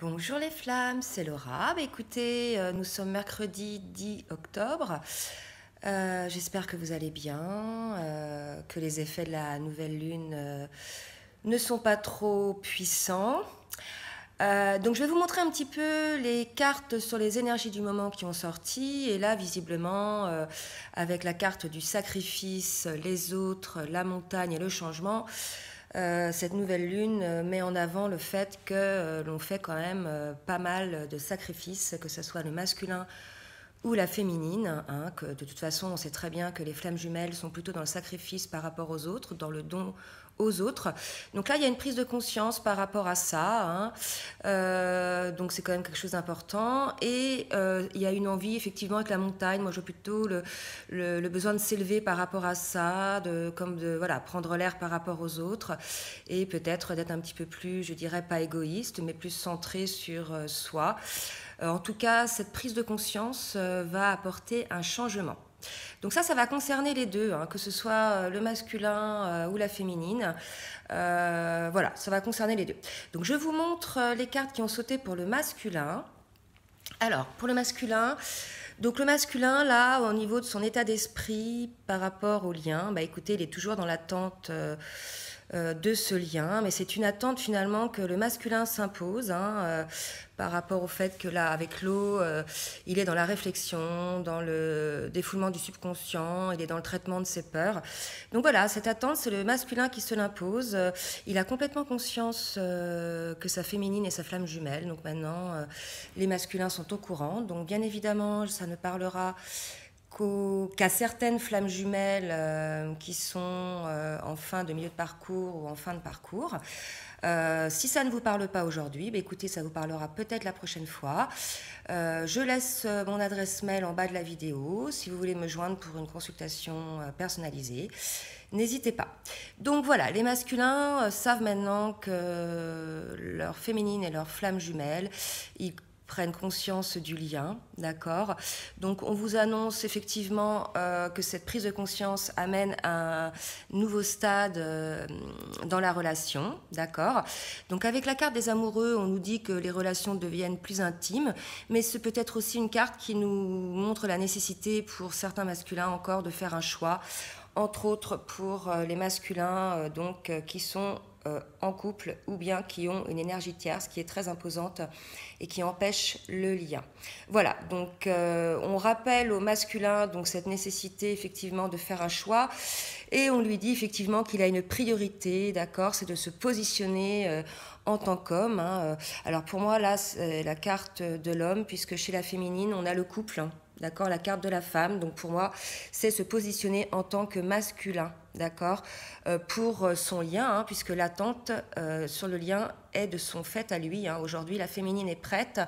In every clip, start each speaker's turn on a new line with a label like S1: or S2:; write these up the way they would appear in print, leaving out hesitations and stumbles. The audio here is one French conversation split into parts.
S1: Bonjour les flammes, c'est Laura. Écoutez, nous sommes mercredi 10 octobre. J'espère que vous allez bien, que les effets de la nouvelle lune ne sont pas trop puissants. Donc je vais vous montrer un petit peu les cartes sur les énergies du moment qui ont sorti. Et là, visiblement, avec la carte du sacrifice, les autres, la montagne et le changement, cette nouvelle lune met en avant le fait que l'on fait quand même pas mal de sacrifices, que ce soit le masculin ou la féminine, hein, que de toute façon on sait très bien que les flammes jumelles sont plutôt dans le sacrifice par rapport aux autres, dans le don aux autres. Donc là il y a une prise de conscience par rapport à ça, hein. Donc c'est quand même quelque chose d'important. Et il y a une envie effectivement avec la montagne, moi je vois plutôt le besoin de s'élever par rapport à ça, voilà, prendre l'air par rapport aux autres, et peut-être d'être un petit peu plus, je dirais pas égoïste, mais plus centré sur soi. En tout cas, cette prise de conscience va apporter un changement. Donc ça va concerner les deux, hein, que ce soit le masculin ou la féminine. Voilà, ça va concerner les deux. Donc je vous montre les cartes qui ont sauté pour le masculin. Alors, pour le masculin, donc le masculin, là, au niveau de son état d'esprit par rapport au lien, bah écoutez, il est toujours dans l'attente de ce lien, mais c'est une attente finalement que le masculin s'impose, hein, par rapport au fait que là, avec l'eau, il est dans la réflexion, dans le défoulement du subconscient, il est dans le traitement de ses peurs. Donc voilà, cette attente, c'est le masculin qui se l'impose. Il a complètement conscience que sa féminine est sa flamme jumelle. Donc maintenant, les masculins sont au courant. Donc bien évidemment, ça ne parlera qu'à certaines flammes jumelles qui sont en fin de milieu de parcours ou en fin de parcours. Si ça ne vous parle pas aujourd'hui, bah écoutez, ça vous parlera peut-être la prochaine fois. Je laisse mon adresse mail en bas de la vidéo si vous voulez me joindre pour une consultation personnalisée. N'hésitez pas. Donc voilà, les masculins savent maintenant que leur féminine et leur flamme jumelle, ils prennent conscience du lien, d'accord. Donc on vous annonce effectivement que cette prise de conscience amène à un nouveau stade dans la relation, d'accord. Donc avec la carte des amoureux, on nous dit que les relations deviennent plus intimes, mais c'est peut-être aussi une carte qui nous montre la nécessité pour certains masculins encore de faire un choix, entre autres pour les masculins qui sont en couple ou bien qui ont une énergie tierce qui est très imposante et qui empêche le lien. Voilà, donc on rappelle au masculin donc cette nécessité effectivement de faire un choix, et on lui dit effectivement qu'il a une priorité, d'accord, c'est de se positionner en tant qu'homme, hein. Alors pour moi là c'est la carte de l'homme, puisque chez la féminine on a le couple, hein. D'accord, la carte de la femme, donc pour moi, c'est se positionner en tant que masculin, d'accord, pour son lien, hein, puisque l'attente sur le lien est de son fait à lui, hein. Aujourd'hui, la féminine est prête.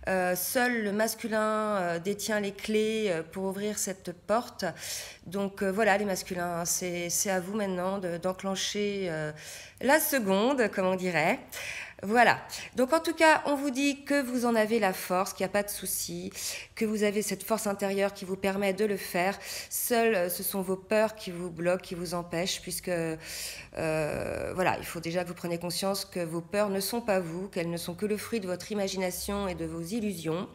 S1: Seul le masculin détient les clés pour ouvrir cette porte. Donc voilà les masculins, c'est à vous maintenant d'enclencher la seconde, comme on dirait. Voilà, donc en tout cas on vous dit que vous en avez la force, qu'il n'y a pas de souci, que vous avez cette force intérieure qui vous permet de le faire. Seuls ce sont vos peurs qui vous bloquent, qui vous empêchent, puisque voilà, il faut déjà que vous preniez conscience que vos peurs ne sont pas vous, qu'elles ne sont que le fruit de votre imagination et de vos illusions.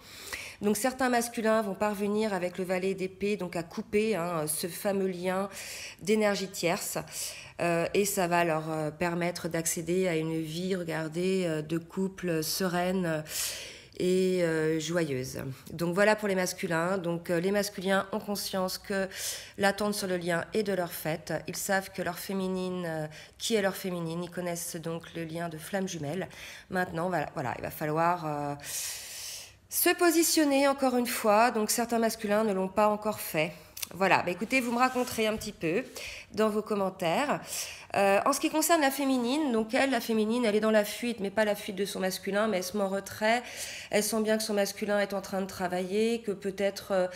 S1: Donc certains masculins vont parvenir avec le valet d'épée donc à couper, hein, ce fameux lien d'énergie tierce, et ça va leur permettre d'accéder à une vie, regardez, de couple sereine et joyeuse. Donc voilà pour les masculins. Donc les masculins ont conscience que l'attente sur le lien est de leur fait. Ils savent que leur féminine, qui est leur féminine, ils connaissent donc le lien de flamme jumelle. Maintenant, voilà, il va falloir se positionner encore une fois. Donc certains masculins ne l'ont pas encore fait. Voilà, bah écoutez, vous me raconterez un petit peu dans vos commentaires. En ce qui concerne la féminine, donc elle, la féminine, elle est dans la fuite, mais pas la fuite de son masculin, mais elle se met en retrait. Elle sent bien que son masculin est en train de travailler, que peut-être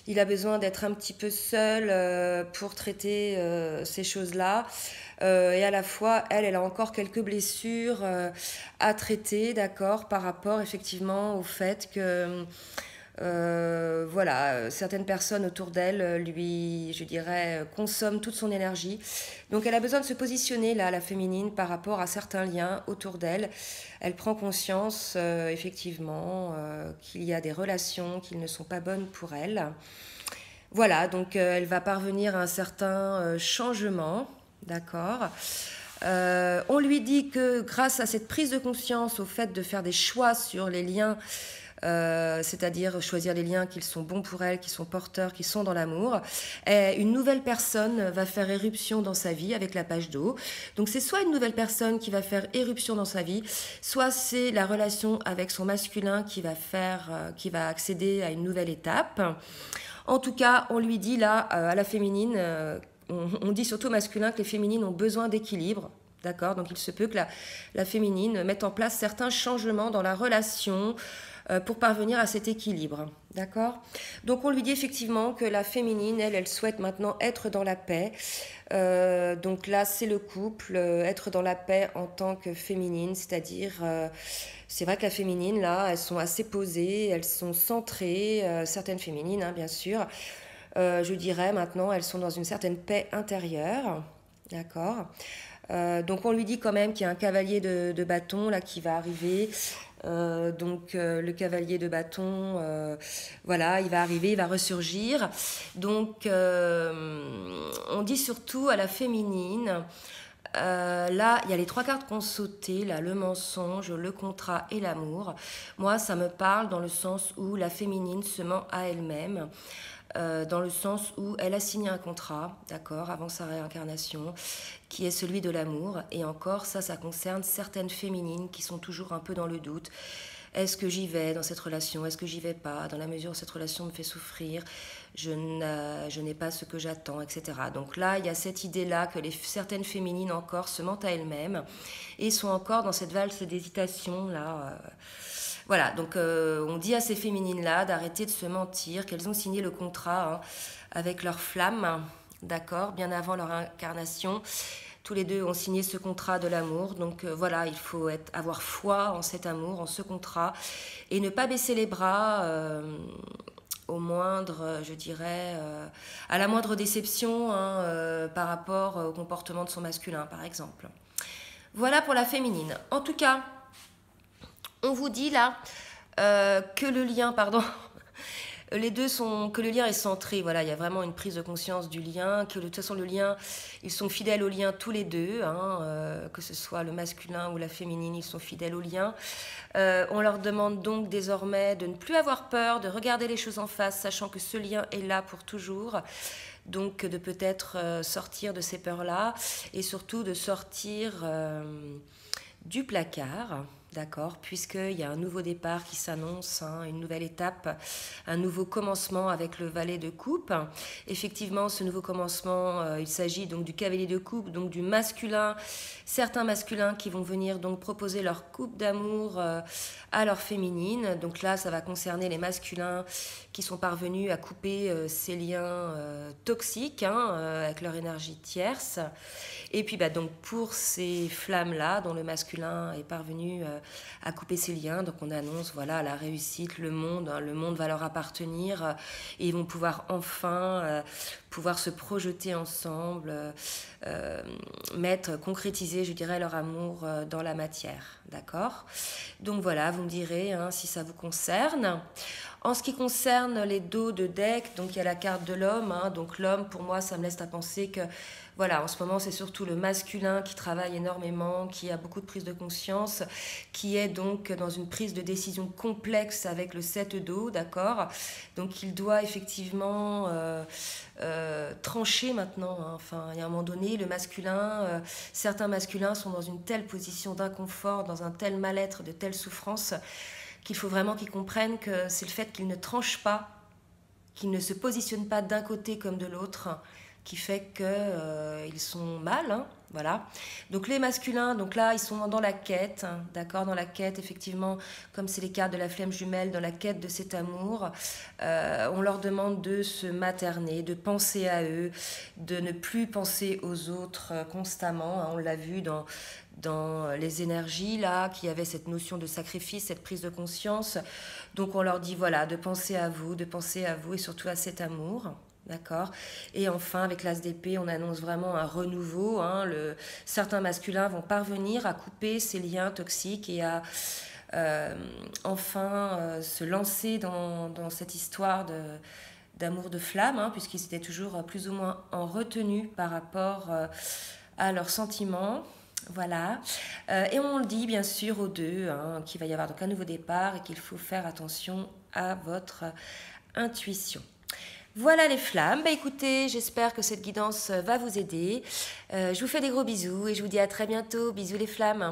S1: il a besoin d'être un petit peu seul pour traiter ces choses-là. Et à la fois, elle a encore quelques blessures à traiter, d'accord, par rapport effectivement au fait que Voilà, certaines personnes autour d'elle lui, je dirais, consomment toute son énergie. Donc elle a besoin de se positionner là, la féminine, par rapport à certains liens autour d'elle. Elle prend conscience, effectivement, qu'il y a des relations qui ne sont pas bonnes pour elle. Voilà, donc elle va parvenir à un certain changement, d'accord. On lui dit que grâce à cette prise de conscience, au fait de faire des choix sur les liens, c'est-à-dire choisir les liens qui sont bons pour elle, qui sont porteurs, qui sont dans l'amour, une nouvelle personne va faire éruption dans sa vie avec la page d'eau. Donc c'est soit une nouvelle personne qui va faire éruption dans sa vie, soit c'est la relation avec son masculin qui qui va accéder à une nouvelle étape. En tout cas, on lui dit là, à la féminine, on dit surtout au masculin que les féminines ont besoin d'équilibre. D'accord. Donc il se peut que la féminine mette en place certains changements dans la relation pour parvenir à cet équilibre. D'accord. Donc on lui dit effectivement que la féminine, elle souhaite maintenant être dans la paix. Donc là, c'est le couple, être dans la paix en tant que féminine, c'est-à-dire... c'est vrai que la féminine, là, elles sont assez posées, elles sont centrées, certaines féminines, hein, bien sûr. Je dirais maintenant, elles sont dans une certaine paix intérieure. D'accord. Donc on lui dit quand même qu'il y a un cavalier de bâton là qui va arriver. Le cavalier de bâton, voilà, il va arriver, il va ressurgir. Donc on dit surtout à la féminine, là, il y a les trois cartes qu'on sauté, là, le mensonge, le contrat et l'amour. Moi, ça me parle dans le sens où la féminine se ment à elle-même. Dans le sens où elle a signé un contrat, d'accord, avant sa réincarnation, qui est celui de l'amour. Et encore, ça concerne certaines féminines qui sont toujours un peu dans le doute. Est-ce que j'y vais dans cette relation? Est-ce que j'y vais pas? Dans la mesure où cette relation me fait souffrir, je n'ai pas ce que j'attends, etc. Donc là, il y a cette idée-là que certaines féminines encore se mentent à elles-mêmes et sont encore dans cette valse d'hésitation là. Voilà, donc on dit à ces féminines-là d'arrêter de se mentir, qu'elles ont signé le contrat, hein, avec leur flamme, d'accord, bien avant leur incarnation. Tous les deux ont signé ce contrat de l'amour. Donc voilà, il faut avoir foi en cet amour, en ce contrat, et ne pas baisser les bras au moindre, je dirais, à la moindre déception, hein, par rapport au comportement de son masculin, par exemple. Voilà pour la féminine. En tout cas, on vous dit là que le lien, pardon, que le lien est centré. Voilà, il y a vraiment une prise de conscience du lien, que de toute façon le lien, ils sont fidèles au lien tous les deux, hein, que ce soit le masculin ou la féminine, ils sont fidèles au lien. On leur demande donc désormais de ne plus avoir peur, de regarder les choses en face, sachant que ce lien est là pour toujours. Donc de peut-être sortir de ces peurs-là et surtout de sortir du placard. D'accord, puisqu'il y a un nouveau départ qui s'annonce, hein, une nouvelle étape, un nouveau commencement avec le valet de coupe. Effectivement, ce nouveau commencement, il s'agit donc du cavalier de coupe, donc du masculin, certains masculins qui vont venir donc proposer leur coupe d'amour à leur féminine. Donc là, ça va concerner les masculins qui sont parvenus à couper ces liens toxiques, hein, avec leur énergie tierce. Et puis donc pour ces flammes-là, dont le masculin est parvenu à couper ses liens, donc on annonce voilà la réussite, le monde, hein, le monde va leur appartenir, et ils vont pouvoir enfin pouvoir se projeter ensemble, concrétiser, je dirais, leur amour dans la matière, d'accord? Donc voilà, vous me direz hein, si ça vous concerne. En ce qui concerne les dos de deck, donc il y a la carte de l'homme, hein, donc l'homme, pour moi, ça me laisse à penser que, voilà, en ce moment, c'est surtout le masculin qui travaille énormément, qui a beaucoup de prise de conscience, qui est donc dans une prise de décision complexe avec le 7 d'eau, d'accord? Donc il doit effectivement trancher maintenant, hein. Enfin, il y a un moment donné, le masculin, certains masculins sont dans une telle position d'inconfort, dans un tel mal-être, de telle souffrance, qu'il faut vraiment qu'ils comprennent que c'est le fait qu'ils ne tranchent pas, qu'ils ne se positionnent pas d'un côté comme de l'autre, qui fait que ils sont mal, hein, voilà. Donc les masculins, donc là, ils sont dans la quête, hein, d'accord, dans la quête, effectivement, comme c'est les cartes de la flemme jumelle, dans la quête de cet amour. On leur demande de se materner, de penser à eux, de ne plus penser aux autres constamment, hein. On l'a vu dans les énergies, là, qui avait cette notion de sacrifice, cette prise de conscience. Donc on leur dit, voilà, de penser à vous, et surtout à cet amour. D'accord. Et enfin, avec l'as d'épée, on annonce vraiment un renouveau, hein. Certains masculins vont parvenir à couper ces liens toxiques et à euh, enfin se lancer dans cette histoire d'amour de flamme, hein, puisqu'ils étaient toujours plus ou moins en retenue par rapport à leurs sentiments. Voilà. Et on le dit bien sûr aux deux, hein, qu'il va y avoir donc un nouveau départ et qu'il faut faire attention à votre intuition. Voilà les flammes. Bah écoutez, j'espère que cette guidance va vous aider. Je vous fais des gros bisous et je vous dis à très bientôt. Bisous les flammes.